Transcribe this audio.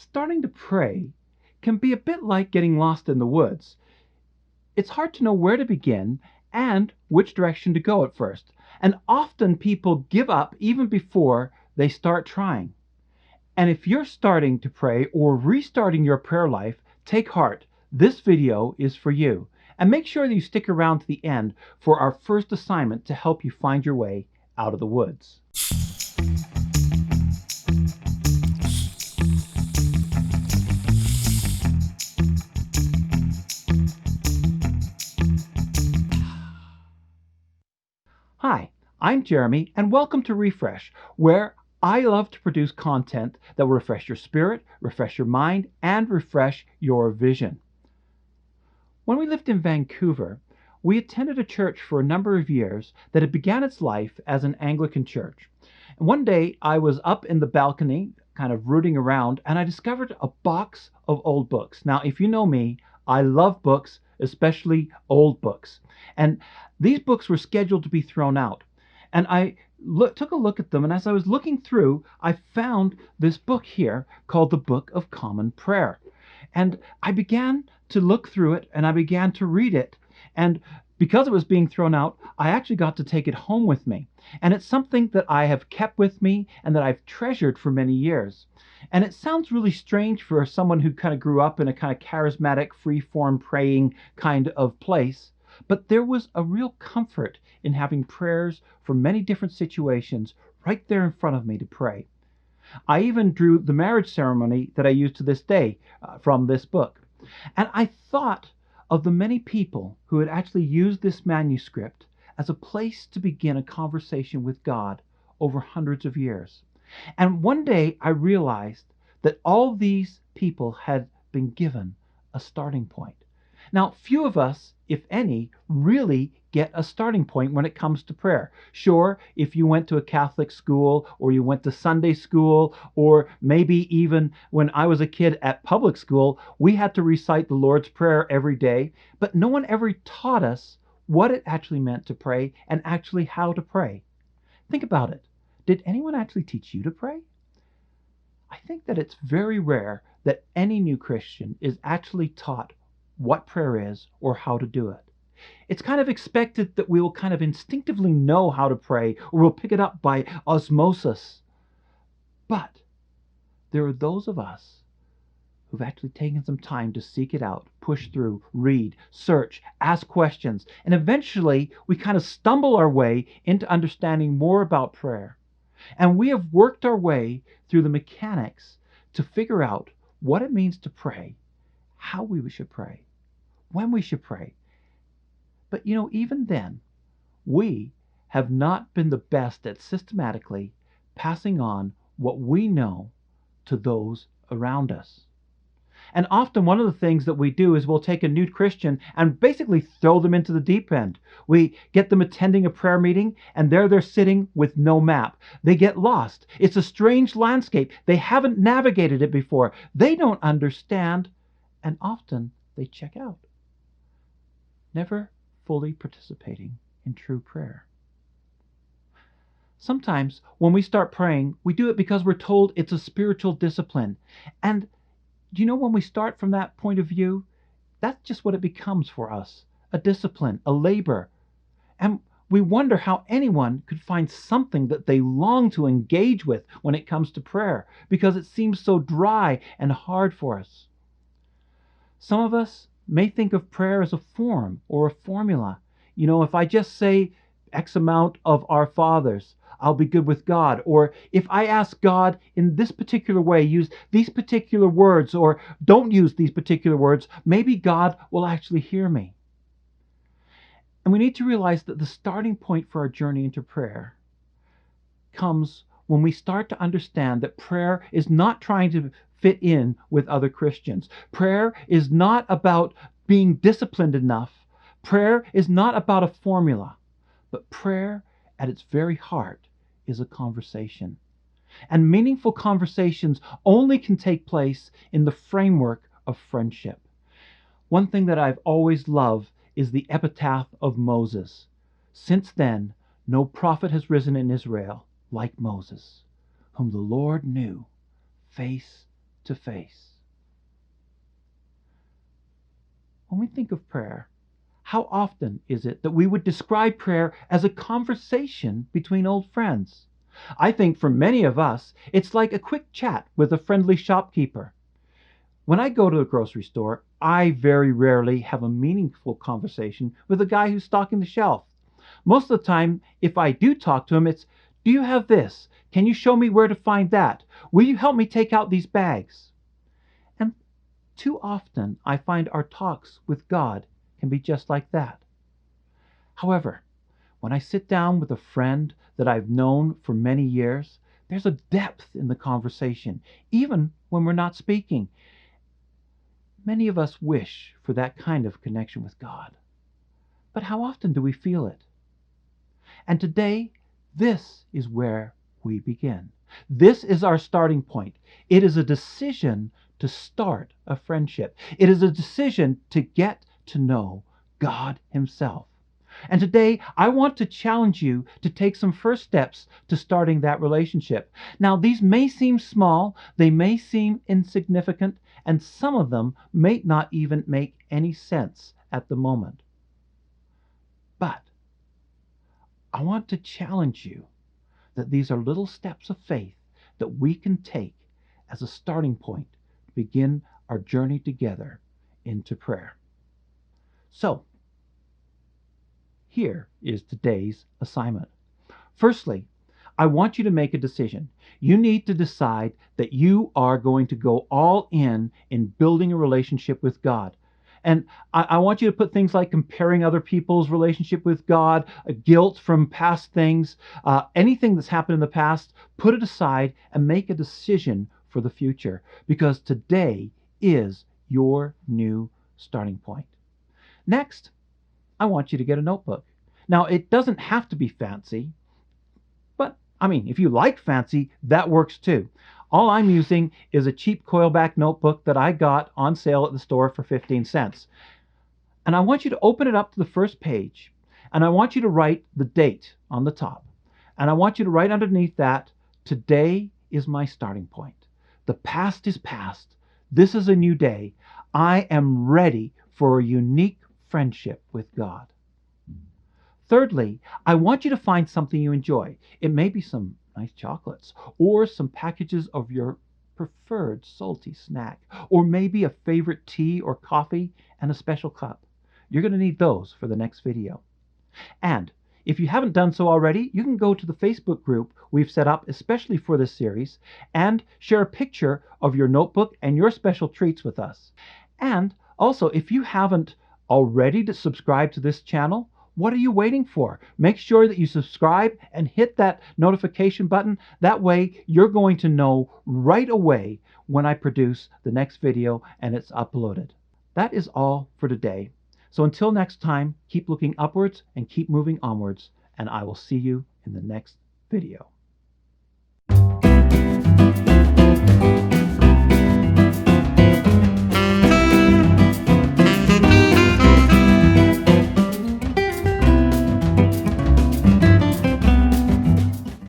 Starting to pray can be a bit like getting lost in the woods. It's hard to know where to begin and which direction to go at first. And often people give up even before they start trying. And if you're starting to pray or restarting your prayer life, take heart. This video is for you. And make sure that you stick around to the end for our first assignment to help you find your way out of the woods. Hi, I'm Jeremy, and welcome to Refresh, where I love to produce content that will refresh your spirit, refresh your mind, and refresh your vision. When we lived in Vancouver, we attended a church for a number of years that had began its life as an Anglican church. And one day I was up in the balcony, kind of rooting around, and I discovered a box of old books. Now, if you know me, I love books, especially old books. And these books were scheduled to be thrown out. And I took a look at them, and as I was looking through, I found this book here called the Book of Common Prayer. And I began to look through it, and I began to read it. And because it was being thrown out, I actually got to take it home with me. And it's something that I have kept with me and that I've treasured for many years. And it sounds really strange for someone who kind of grew up in a kind of charismatic, free-form praying kind of place. But there was a real comfort in having prayers for many different situations right there in front of me to pray. I even drew the marriage ceremony that I use to this day from this book. And I thought of the many people who had actually used this manuscript as a place to begin a conversation with God over hundreds of years. And one day I realized that all these people had been given a starting point. Now, few of us, if any, really get a starting point when it comes to prayer. Sure, if you went to a Catholic school or you went to Sunday school, or maybe even when I was a kid at public school, we had to recite the Lord's Prayer every day, but no one ever taught us what it actually meant to pray and actually how to pray. Think about it. Did anyone actually teach you to pray? I think that it's very rare that any new Christian is actually taught what prayer is or how to do it. It's kind of expected that we will kind of instinctively know how to pray, or we'll pick it up by osmosis. But there are those of us who've actually taken some time to seek it out, push through, read, search, ask questions, and eventually we kind of stumble our way into understanding more about prayer. And we have worked our way through the mechanics to figure out what it means to pray, how we should pray, when we should pray. But even then, we have not been the best at systematically passing on what we know to those around us. And often one of the things that we do is we'll take a new Christian and basically throw them into the deep end. We get them attending a prayer meeting, and there they're sitting with no map. They get lost. It's a strange landscape. They haven't navigated it before. They don't understand, and often they check out, never fully participating in true prayer. Sometimes when we start praying, we do it because we're told it's a spiritual discipline. And when we start from that point of view, that's just what it becomes for us, a discipline, a labor. And we wonder how anyone could find something that they long to engage with when it comes to prayer, because it seems so dry and hard for us. Some of us may think of prayer as a form or a formula. If I just say X amount of Our Fathers, I'll be good with God. Or if I ask God in this particular way, use these particular words, or don't use these particular words, maybe God will actually hear me. And we need to realize that the starting point for our journey into prayer comes when we start to understand that prayer is not trying to fit in with other Christians. Prayer is not about being disciplined enough. Prayer is not about a formula. But prayer, at its very heart, is a conversation. And meaningful conversations only can take place in the framework of friendship. One thing that I've always loved is the epitaph of Moses. Since then, no prophet has risen in Israel like Moses, whom the Lord knew face to face. When we think of prayer, how often is it that we would describe prayer as a conversation between old friends? I think for many of us, it's like a quick chat with a friendly shopkeeper. When I go to the grocery store, I very rarely have a meaningful conversation with the guy who's stocking the shelf. Most of the time, if I do talk to him, it's, "Do you have this? Can you show me where to find that? Will you help me take out these bags?" And too often, I find our talks with God can be just like that. However, when I sit down with a friend that I've known for many years, there's a depth in the conversation, even when we're not speaking. Many of us wish for that kind of connection with God. But how often do we feel it? And today, this is where we begin. This is our starting point. It is a decision to start a friendship. It is a decision to get to know God Himself. And today, I want to challenge you to take some first steps to starting that relationship. Now, these may seem small, they may seem insignificant, and some of them may not even make any sense at the moment. But I want to challenge you that these are little steps of faith that we can take as a starting point to begin our journey together into prayer. So, here is today's assignment. Firstly, I want you to make a decision. You need to decide that you are going to go all in building a relationship with God. And I want you to put things like comparing other people's relationship with God, guilt from past things, anything that's happened in the past, put it aside and make a decision for the future, because today is your new starting point. Next, I want you to get a notebook. Now, it doesn't have to be fancy, but if you like fancy, that works too. All I'm using is a cheap coilback notebook that I got on sale at the store for 15 cents. And I want you to open it up to the first page, and I want you to write the date on the top. And I want you to write underneath that, "Today is my starting point. The past is past. This is a new day. I am ready for a unique friendship with God." Thirdly, I want you to find something you enjoy. It may be some nice chocolates, or some packages of your preferred salty snack, or maybe a favorite tea or coffee and a special cup. You're going to need those for the next video. And if you haven't done so already, you can go to the Facebook group we've set up especially for this series and share a picture of your notebook and your special treats with us. And also, if you haven't already subscribed to this channel, what are you waiting for? Make sure that you subscribe and hit that notification button. That way, you're going to know right away when I produce the next video and it's uploaded. That is all for today. So until next time, keep looking upwards and keep moving onwards, and I will see you in the next video.